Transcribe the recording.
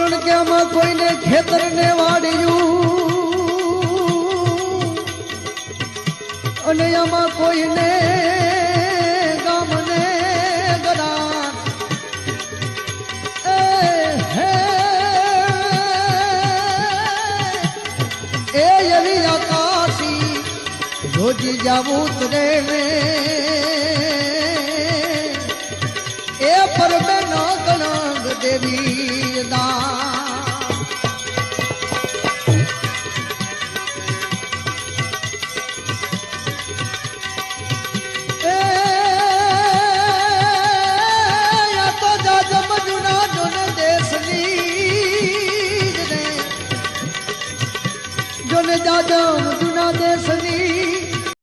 કારણ કે આમાં કોઈને ખેતર ને વાડ્યું અને આમાં કોઈને ગામને ગરાન એ એવી આકાશી રોજી જાવું તરે એ પરમે ના ગણાંગ દેવી દા જાજો